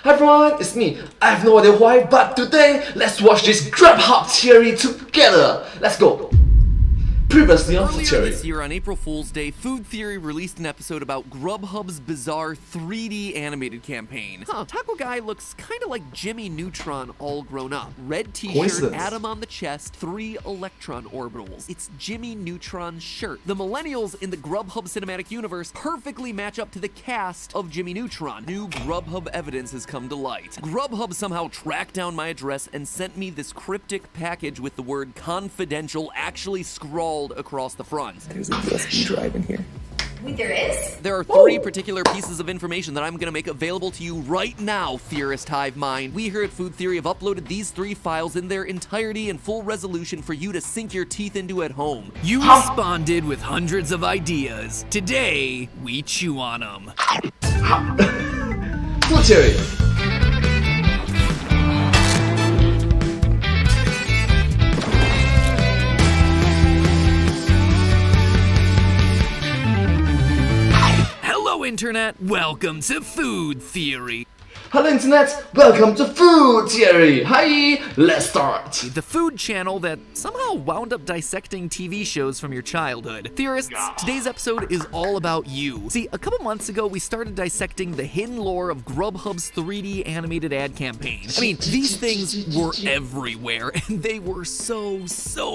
Hi everyone, it's me. I have no idea why, but today, let's watch this Grubhub theory together. Let's go. Previously on Earlier theory. this year on April Fool's Day, Food Theory released an episode about Grubhub's bizarre 3D animated campaign. Taco Guy looks kinda like Jimmy Neutron all grown up. Red t-shirt, atom on the chest, 3 electron orbitals. It's Jimmy Neutron's shirt. The millennials in the Grubhub cinematic universe perfectly match up to the cast of Jimmy Neutron. New Grubhub evidence has come to light. Grubhub somehow tracked down my address and sent me this cryptic package with the word confidential actually scrawled across the front. There's a USB drive in here. Wait, there is? There are 3 particular pieces of information that I'm gonna make available to you right now, Theorist Hive Mind. We here at Food Theory have uploaded these 3 files in their entirety and full resolution for you to sink your teeth into at home. You responded with hundreds of ideas. Today, we chew on them. Food theory. Hello, Internet. Welcome to Food Theory. Hello Internet, welcome to Food Theory. Hi, let's start. The food channel that somehow wound up dissecting TV shows from your childhood. Theorists, today's episode is all about you. See, a couple months ago, we started dissecting the hidden lore of Grubhub's 3D animated ad campaign. I mean, these things were everywhere, and they were so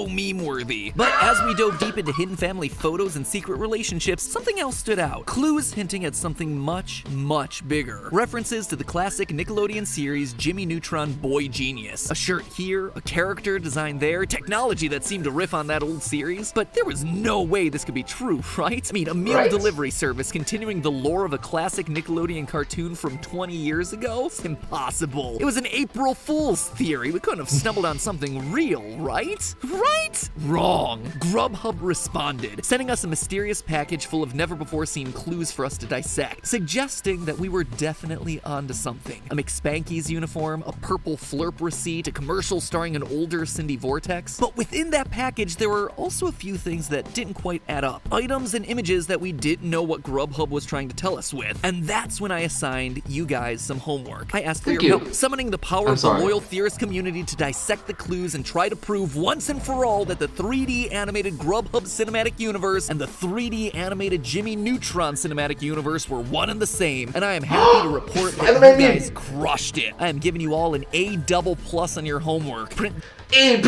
meme-worthy. But as we dove deep into hidden family photos and secret relationships, something else stood out. Clues hinting at something much bigger. References to the classic Nickelodeon series Jimmy Neutron Boy Genius. A shirt here, a character design there, technology that seemed to riff on that old series, but there was no way this could be true, right? I mean, a meal delivery service continuing the lore of a classic Nickelodeon cartoon from 20 years ago? It's impossible. It was an April Fool's theory. We couldn't have stumbled on something real, right? Right? Wrong. Grubhub responded, sending us a mysterious package full of never-before-seen clues for us to dissect, suggesting that we were definitely onto something. A McSpanky's uniform, a purple Flurp receipt, a commercial starring an older Cindy Vortex. But within that package, there were also a few things that didn't quite add up. Items and images that we didn't know what Grubhub was trying to tell us with. And that's when I assigned you guys some homework. I asked for your help, summoning the power of the loyal theorist community to dissect the clues and try to prove once and for all that the 3D animated Grubhub cinematic universe and the 3D animated Jimmy Neutron cinematic universe were one and the same. And I am happy to report that you guys crushed it. I am giving you all an A++ on your homework. Print A++.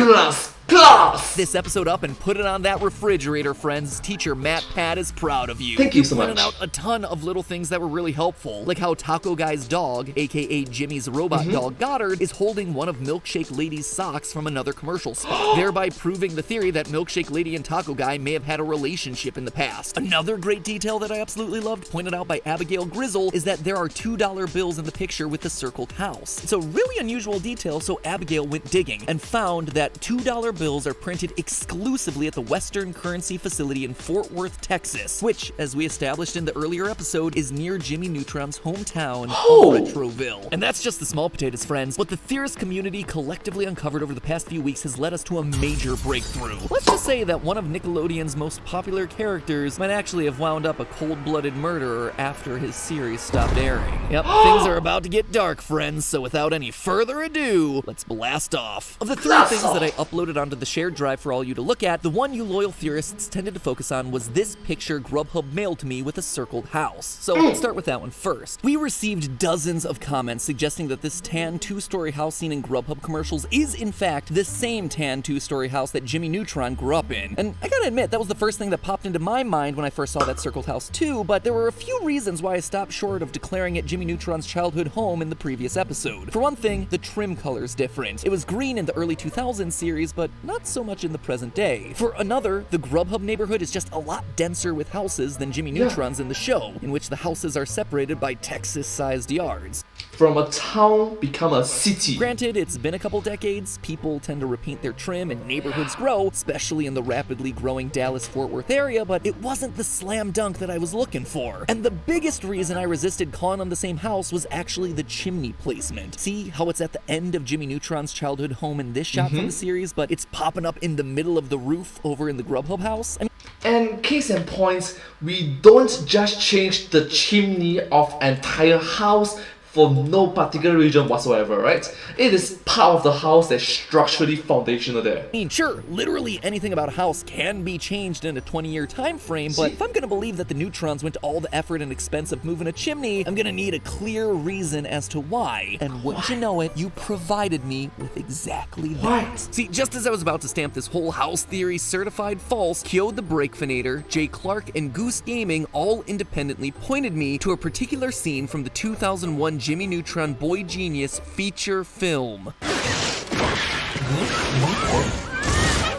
this episode up and put it on that refrigerator, friends. Teacher Matt Pat is proud of you. Thank you so much. Pointed out a ton of little things that were really helpful, like how Taco Guy's dog, aka Jimmy's robot dog Goddard, is holding one of Milkshake Lady's socks from another commercial spot, thereby proving the theory that Milkshake Lady and Taco Guy may have had a relationship in the past. Another great detail that I absolutely loved, pointed out by Abigail Grizzle, is that there are $2 bills in the picture with the circled house. It's a really unusual detail, so Abigail went digging and found that $2 bills are printed exclusively at the Western Currency Facility in Fort Worth, Texas, which, as we established in the earlier episode, is near Jimmy Neutron's hometown of Retroville. And that's just the small potatoes, friends. What the theorist community collectively uncovered over the past few weeks has led us to a major breakthrough. Let's just say that one of Nickelodeon's most popular characters might actually have wound up a cold-blooded murderer after his series stopped airing. Yep, things are about to get dark, friends, so without any further ado, let's blast off. Of the 3 things that I uploaded onto the shared drive for all you to look at, the one you loyal theorists tended to focus on was this picture Grubhub mailed to me with a circled house. So let's start with that one first. We received dozens of comments suggesting that this tan 2-story house seen in Grubhub commercials is in fact the same tan 2-story house that Jimmy Neutron grew up in. And I gotta admit, that was the first thing that popped into my mind when I first saw that circled house too, but there were a few reasons why I stopped short of declaring it Jimmy Neutron's childhood home in the previous episode. For one thing, the trim color's different. It was green in the early 2000s series, but not so much in the present day. For another, the Grubhub neighborhood is just a lot denser with houses than Jimmy Neutron's in the show, in which the houses are separated by Texas-sized yards. From a town become a city. Granted, it's been a couple decades, people tend to repaint their trim and neighborhoods grow, especially in the rapidly growing Dallas-Fort Worth area, but it wasn't the slam dunk that I was looking for. And the biggest reason I resisted calling them the same house was actually the chimney placement. See how it's at the end of Jimmy Neutron's childhood home in this shot from the series, but it's popping up in the middle of the roof over in the Grubhub house? I mean, and case in point, we don't just change the chimney of entire house. for no particular reason whatsoever, right? It is part of the house that's structurally foundational there. I mean, sure, literally anything about a house can be changed in a 20-year time frame, but if I'm gonna believe that the Neutrons went to all the effort and expense of moving a chimney, I'm gonna need a clear reason as to why. And wouldn't you know it, you provided me with exactly that. See, just as I was about to stamp this whole house theory certified false, Kyo the Breakfinator, Jay Clark, and Goose Gaming all independently pointed me to a particular scene from the 2001 Jimmy Neutron Boy Genius feature film.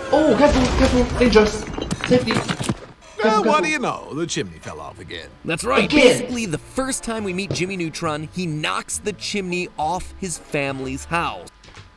Oh, careful, dangerous. Safety. Well, what do you know? The chimney fell off again. That's right. Again. Basically, the first time we meet Jimmy Neutron, he knocks the chimney off his family's house.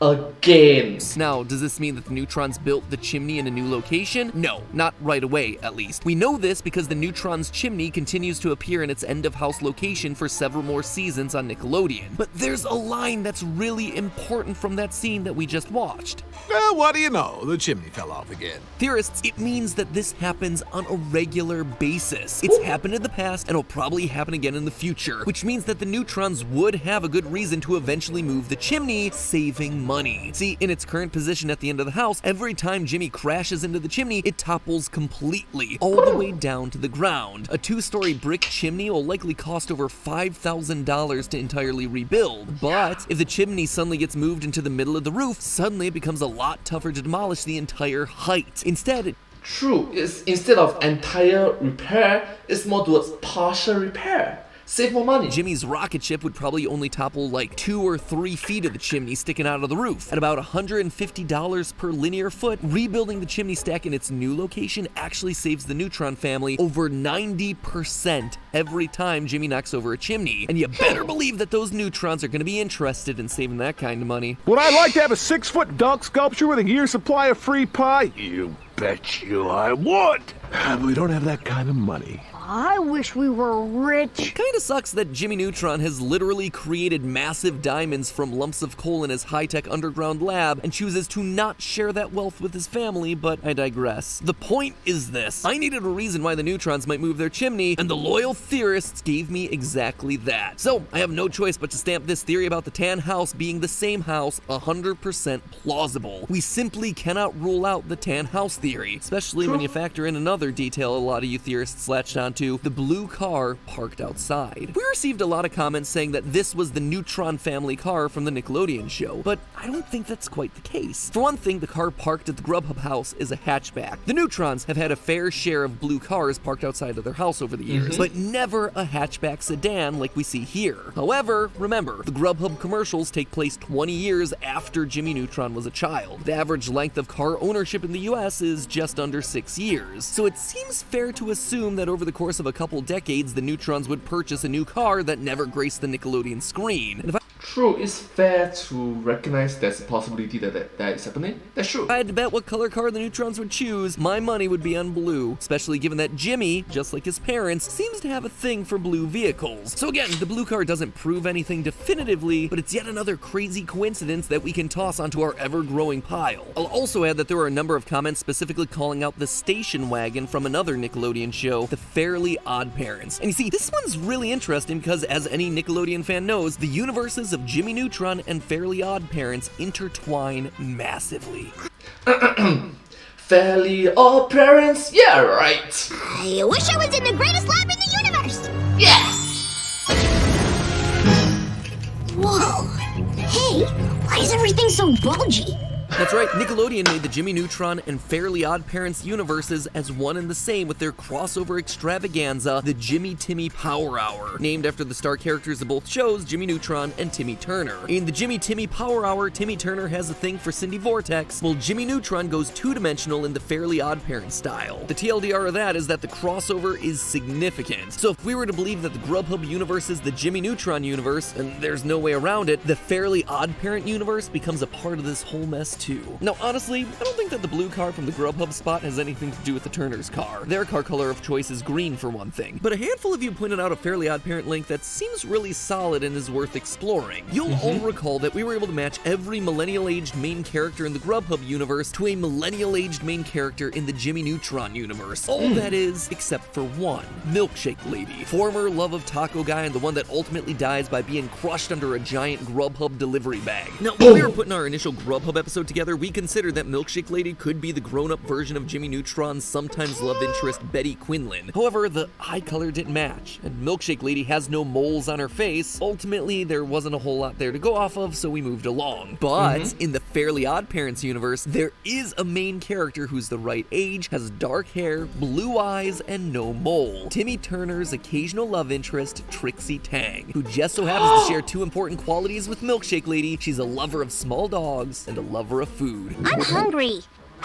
Again. Now, does this mean that the Neutrons built the chimney in a new location? No, not right away, at least. We know this because the Neutron's chimney continues to appear in its end-of-house location for several more seasons on Nickelodeon. But there's a line that's really important from that scene that we just watched. Well, what do you know? The chimney fell off again. Theorists, it means that this happens on a regular basis. It's happened in the past and it'll probably happen again in the future, which means that the Neutrons would have a good reason to eventually move the chimney, saving money. See, in its current position at the end of the house, every time Jimmy crashes into the chimney, it topples completely, all the way down to the ground. A 2-story brick chimney will likely cost over $5,000 to entirely rebuild, but if the chimney suddenly gets moved into the middle of the roof, suddenly it becomes a lot tougher to demolish the entire height. Instead, True, it's instead of entire repair, it's more towards partial repair. Save more money. Jimmy's rocket ship would probably only topple like 2 or 3 feet of the chimney sticking out of the roof. At about $150 per linear foot, rebuilding the chimney stack in its new location actually saves the Neutron family over 90% every time Jimmy knocks over a chimney. And you better believe that those Neutrons are going to be interested in saving that kind of money. Would I like to have a 6-foot dunk sculpture with a year's supply of free pie? You bet you I would. But we don't have that kind of money. I wish we were rich. Kinda sucks that Jimmy Neutron has literally created massive diamonds from lumps of coal in his high-tech underground lab and chooses to not share that wealth with his family, but I digress. The point is this: I needed a reason why the Neutrons might move their chimney, and the loyal theorists gave me exactly that. So I have no choice but to stamp this theory about the tan house being the same house 100% plausible. We simply cannot rule out the tan house theory, especially when you factor in another detail a lot of you theorists latched onto: the blue car parked outside. We received a lot of comments saying that this was the Neutron family car from the Nickelodeon show, but I don't think that's quite the case. For one thing, the car parked at the Grubhub house is a hatchback. The Neutrons have had a fair share of blue cars parked outside of their house over the years, but never a hatchback sedan like we see here. However, remember, the Grubhub commercials take place 20 years after Jimmy Neutron was a child. The average length of car ownership in the US is just under 6 years, so it seems fair to assume that over the course of a couple decades, the Neutrons would purchase a new car that never graced the Nickelodeon screen. And if True, it's fair to recognize there's a possibility that is happening. That's true. I had to bet what color car the Neutrons would choose, my money would be on blue, especially given that Jimmy, just like his parents, seems to have a thing for blue vehicles. So again, the blue car doesn't prove anything definitively, but it's yet another crazy coincidence that we can toss onto our ever-growing pile. I'll also add that there were a number of comments specifically calling out the station wagon from another Nickelodeon show, The Fairly Odd Parents. And you see, this one's really interesting because, as any Nickelodeon fan knows, the universes of Jimmy Neutron and Fairly Odd Parents intertwine massively. Fairly Odd Parents? Yeah, right. I wish I was in the greatest lab in the universe. Yeah! Whoa. Hey, why is everything so bulgy? That's right, Nickelodeon made the Jimmy Neutron and Fairly Odd Parents universes as one and the same with their crossover extravaganza, the Jimmy Timmy Power Hour, named after the star characters of both shows, Jimmy Neutron and Timmy Turner. In the Jimmy Timmy Power Hour, Timmy Turner has a thing for Cindy Vortex, while Jimmy Neutron goes two-dimensional in the Fairly Odd Parents style. The TLDR of that is that the crossover is significant. So if we were to believe that the Grubhub universe is the Jimmy Neutron universe, and there's no way around it, the Fairly Odd Parent universe becomes a part of this whole mess too. too. Now honestly, I don't think that the blue car from the Grubhub spot has anything to do with the Turner's car. Their car color of choice is green for one thing, but a handful of you pointed out a Fairly Odd Parent link that seems really solid and is worth exploring. You'll all recall that we were able to match every millennial-aged main character in the Grubhub universe to a millennial-aged main character in the Jimmy Neutron universe. All that is, except for one, Milkshake Lady, former love of Taco Guy and the one that ultimately dies by being crushed under a giant Grubhub delivery bag. Now, when we were putting our initial Grubhub episode together, we considered that Milkshake Lady could be the grown-up version of Jimmy Neutron's sometimes love interest Betty Quinlan. However, the eye color didn't match, and Milkshake Lady has no moles on her face. Ultimately, there wasn't a whole lot there to go off of, so we moved along. But in the Fairly Odd Parents universe, there is a main character who's the right age, has dark hair, blue eyes, and no mole. Timmy Turner's occasional love interest, Trixie Tang, who just so happens to share two important qualities with Milkshake Lady. She's a lover of small dogs and a lover of food. I'm hungry.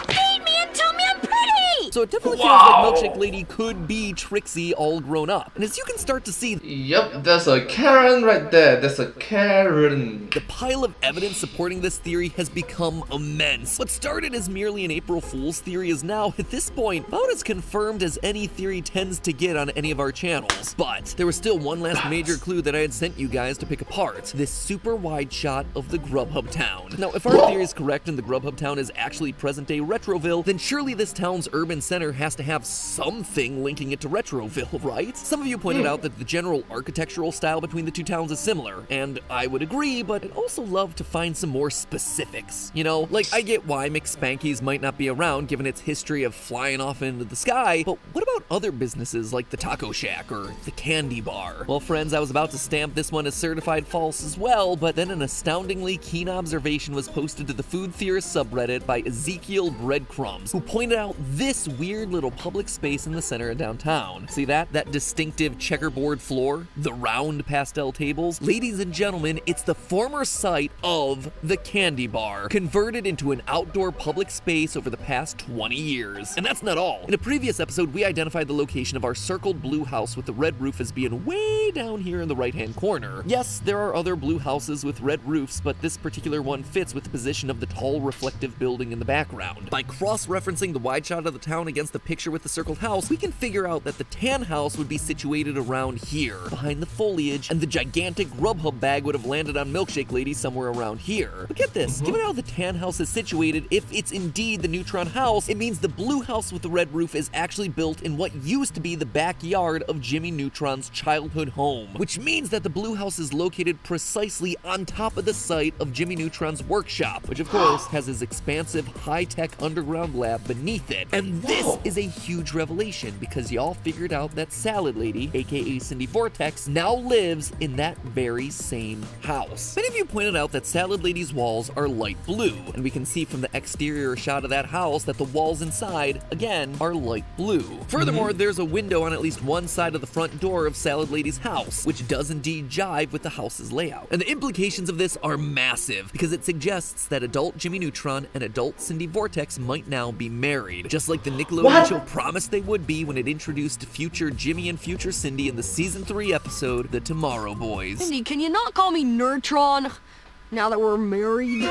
Feed me and tell me I'm pretty! So it definitely feels like Milkshake Lady could be Trixie all grown up. And as you can start to see, Yep, there's a Karen right there. There's a Karen. the pile of evidence supporting this theory has become immense. What started as merely an April Fool's theory is now, at this point, about as confirmed as any theory tends to get on any of our channels. But there was still one last major clue that I had sent you guys to pick apart: this super wide shot of the Grubhub town. Now, if our theory is correct and the Grubhub town is actually present-day Retroville, then surely this town's urban center has to have something linking it to Retroville, right? Some of you pointed out that the general architectural style between the two towns is similar, and I would agree, but I'd also love to find some more specifics. You know, like, I get why McSpanky's might not be around given its history of flying off into the sky, but what about other businesses like the Taco Shack or the Candy Bar? Well, friends, I was about to stamp this one as certified false as well, but then an astoundingly keen observation was posted to the Food Theorist subreddit by Ezekiel Breadcrumbs, who pointed out this weird little public space in the center of downtown. See that? That distinctive checkerboard floor? The round pastel tables? Ladies and gentlemen, it's the former site of the Candy Bar, converted into an outdoor public space over the past 20 years. And that's not all. In a previous episode, we identified the location of our circled blue house with the red roof as being way down here in the right-hand corner. Yes, there are other blue houses with red roofs, but this particular one fits with the position of the tall reflective building in the background. By cross-referencing the wide shot of the town against the picture with the circled house, we can figure out that the tan house would be situated around here, behind the foliage, and the gigantic Grubhub bag would have landed on Milkshake Lady somewhere around here. But get this, given how the tan house is situated, if it's indeed the Neutron house, it means the blue house with the red roof is actually built in what used to be the backyard of Jimmy Neutron's childhood home, which means that the blue house is located precisely on top of the site of Jimmy Neutron's workshop, which of course has his expansive high-tech underground lab beneath it. And this is a huge revelation because y'all figured out that Salad Lady, aka Cindy Vortex, now lives in that very same house. Many of you pointed out that Salad Lady's walls are light blue, and we can see from the exterior shot of that house that the walls inside, again, are light blue. Furthermore, there's a window on at least one side of the front door of Salad Lady's house, which does indeed jive with the house's layout. And the implications of this are massive, because it suggests that adult Jimmy Neutron and adult Cindy Vortex might now be married, just like the Nickelodeon show promised they would be when it introduced future Jimmy and future Cindy in the season 3 episode, The Tomorrow Boys. Cindy, can you not call me Neutron now that we're married?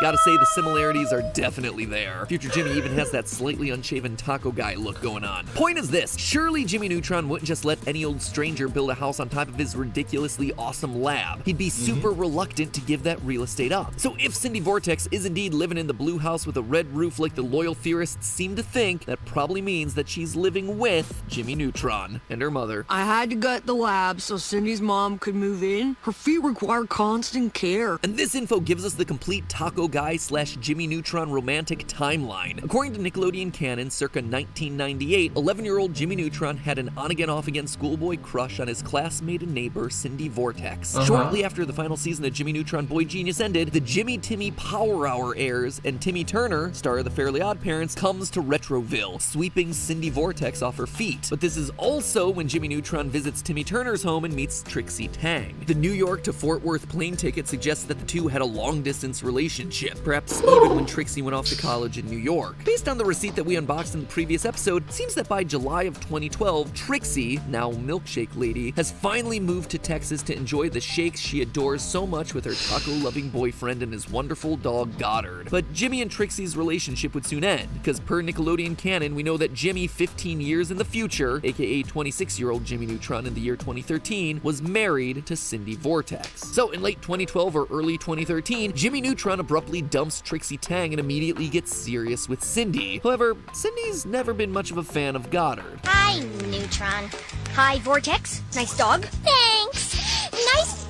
Gotta say, the similarities are definitely there. Future Jimmy even has that slightly unshaven taco guy look going on. Point is this, surely Jimmy Neutron wouldn't just let any old stranger build a house on top of his ridiculously awesome lab. He'd be super reluctant to give that real estate up. So if Cindy Vortex is indeed living in the blue house with a red roof like the loyal theorists seem to think, that probably means that she's living with Jimmy Neutron and her mother. I had to gut the lab so Cindy's mom could move in. Her feet require constant care. And this info gives us the complete Taco Guy / Jimmy Neutron romantic timeline. According to Nickelodeon canon, circa 1998, 11-year-old Jimmy Neutron had an on-again, off-again schoolboy crush on his classmate and neighbor, Cindy Vortex. Shortly after the final season of Jimmy Neutron Boy Genius ended, the Jimmy Timmy Power Hour airs, and Timmy Turner, star of the Fairly Odd Parents, comes to Retroville, sweeping Cindy Vortex off her feet. But this is also when Jimmy Neutron visits Timmy Turner's home and meets Trixie Tang. The New York to Fort Worth plane ticket suggests that the two had a long-distance relationship. relationship, perhaps even when Trixie went off to college in New York. Based on the receipt that we unboxed in the previous episode, it seems that by July of 2012, Trixie, now Milkshake Lady, has finally moved to Texas to enjoy the shakes she adores so much with her taco-loving boyfriend and his wonderful dog Goddard. But Jimmy and Trixie's relationship would soon end, because per Nickelodeon canon, we know that Jimmy, 15 years in the future, aka 26-year-old Jimmy Neutron in the year 2013, was married to Cindy Vortex. So in late 2012 or early 2013, Jimmy Neutron abruptly dumps Trixie Tang and immediately gets serious with Cindy. However, Cindy's never been much of a fan of Goddard. Hi, Neutron. Hi, Vortex. Nice dog. Thanks. Nice.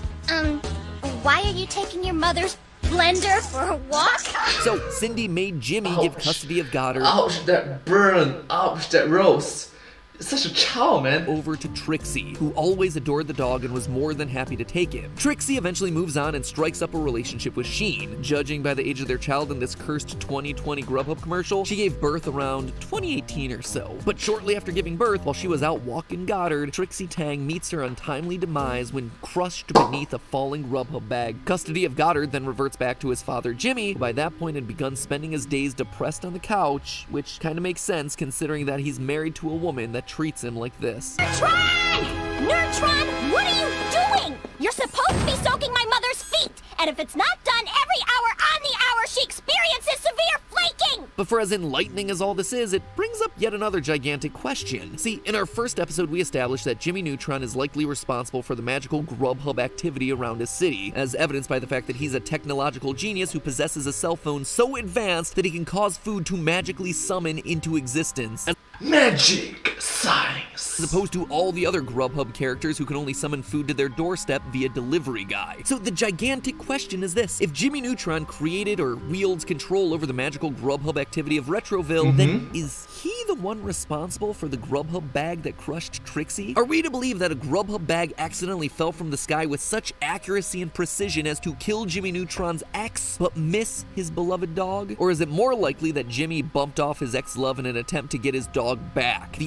Why are you taking your mother's blender for a walk? So Cindy made Jimmy give custody of Goddard. Ouch, that burn. Ouch, that roast. It's such a child, man. Over to Trixie, who always adored the dog and was more than happy to take him. Trixie eventually moves on and strikes up a relationship with Sheen. Judging by the age of their child in this cursed 2020 Grubhub commercial, she gave birth around 2018 or so. But shortly after giving birth, while she was out walking Goddard, Trixie Tang meets her untimely demise when crushed beneath a falling Grubhub bag. Custody of Goddard then reverts back to his father Jimmy, who by that point had begun spending his days depressed on the couch, which kind of makes sense considering that he's married to a woman that treats him like this. Neutron, what are you doing? You're supposed to be soaking my mother's feet, and if it's not done every hour on the hour, she experiences severe flaking. But for as enlightening as all this is, it brings up yet another gigantic question. See, in our first episode, we established that Jimmy Neutron is likely responsible for the magical Grubhub activity around his city, as evidenced by the fact that he's a technological genius who possesses a cell phone so advanced that he can cause food to magically summon into existence. Magic science. As opposed to all the other Grubhub characters who can only summon food to their doorstep via delivery guy. So the gigantic question is this: if Jimmy Neutron created or wields control over the magical Grubhub activity of Retroville, then is he the one responsible for the Grubhub bag that crushed Trixie? Are we to believe that a Grubhub bag accidentally fell from the sky with such accuracy and precision as to kill Jimmy Neutron's ex, but miss his beloved dog? Or is it more likely that Jimmy bumped off his ex-love in an attempt to get his dog back?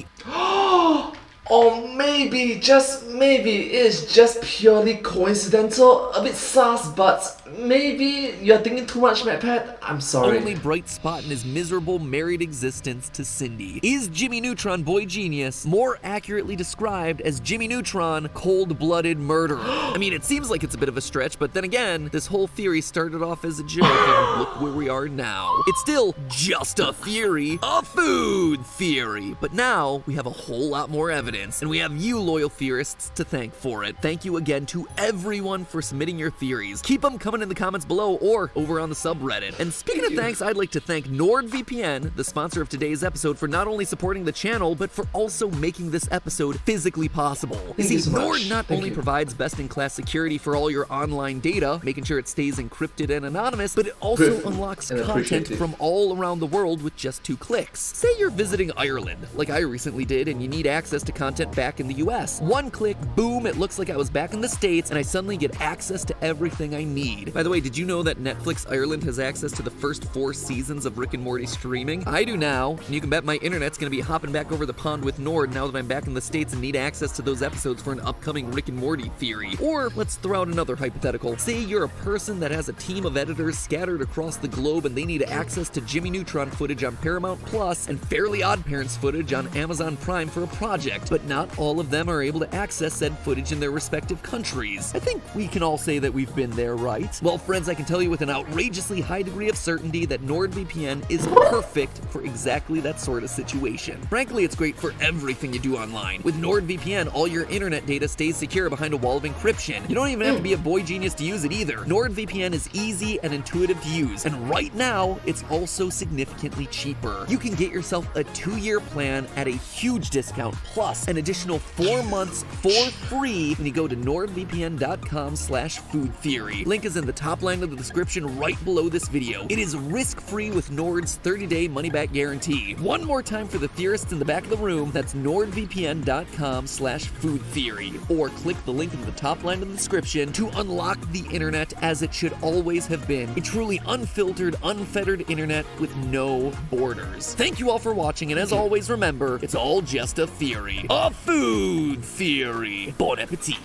Or maybe, just maybe, it's just purely coincidental. A bit sus, but maybe you're thinking too much, MacPat. I'm sorry. Only bright spot in his miserable married existence to Cindy. Is Jimmy Neutron boy genius more accurately described as Jimmy Neutron cold-blooded murderer? I mean, it seems like it's a bit of a stretch, but then again, this whole theory started off as a joke, and look where we are now. It's still just a theory, a food theory, but now we have a whole lot more evidence. And we have you, loyal theorists, to thank for it. Thank you again to everyone for submitting your theories. Keep them coming in the comments below or over on the subreddit. And speaking of thanks, I'd like to thank NordVPN, the sponsor of today's episode, for not only supporting the channel, but for also making this episode physically possible. Thank you so much. Nord not only provides best-in-class security for all your online data, making sure it stays encrypted and anonymous, but it also unlocks content from all around the world with just 2 clicks. Say you're visiting Ireland, like I recently did, and you need access to content back in the US. 1 click, boom, it looks like I was back in the States, and I suddenly get access to everything I need. By the way, did you know that Netflix Ireland has access to the first 4 seasons of Rick and Morty streaming? I do now, and you can bet my internet's gonna be hopping back over the pond with Nord now that I'm back in the States and need access to those episodes for an upcoming Rick and Morty theory. Or let's throw out another hypothetical. Say you're a person that has a team of editors scattered across the globe and they need access to Jimmy Neutron footage on Paramount Plus and Fairly Odd Parents footage on Amazon Prime for a project, but not all of them are able to access said footage in their respective countries. I think we can all say that we've been there, right? Well, friends, I can tell you with an outrageously high degree of certainty that NordVPN is perfect for exactly that sort of situation. Frankly, it's great for everything you do online. With NordVPN, all your internet data stays secure behind a wall of encryption. You don't even have to be a boy genius to use it either. NordVPN is easy and intuitive to use, and right now, it's also significantly cheaper. You can get yourself a 2-year plan at a huge discount, plus an additional 4 months for free when you go to nordvpn.com/foodtheory. Link is in the top line of the description right below this video. It is risk-free with Nord's 30-day money-back guarantee. One more time for the theorists in the back of the room, that's nordvpn.com/foodtheory, or click the link in the top line of the description to unlock the internet as it should always have been. A truly unfiltered, unfettered internet with no borders. Thank you all for watching, and as always, remember, it's all just a theory. A food theory. Bon appetit.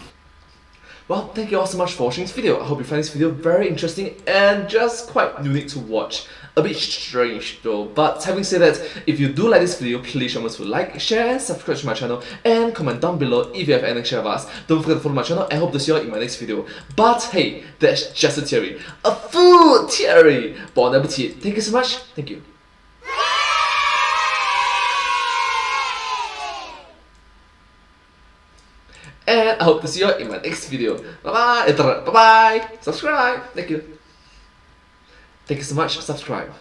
Well, thank you all so much for watching this video. I hope you find this video very interesting and just quite unique to watch. A bit strange though, but having said that, if you do like this video, please show us to like, share and subscribe to my channel and comment down below if you have anything to share with us. Don't forget to follow my channel and hope to see you all in my next video. But hey, that's just a theory. A food theory! Bon appetit! Thank you so much. Thank you. And I hope to see you all in my next video. Bye bye! Bye bye! Subscribe! Thank you. Thank you so much. Subscribe.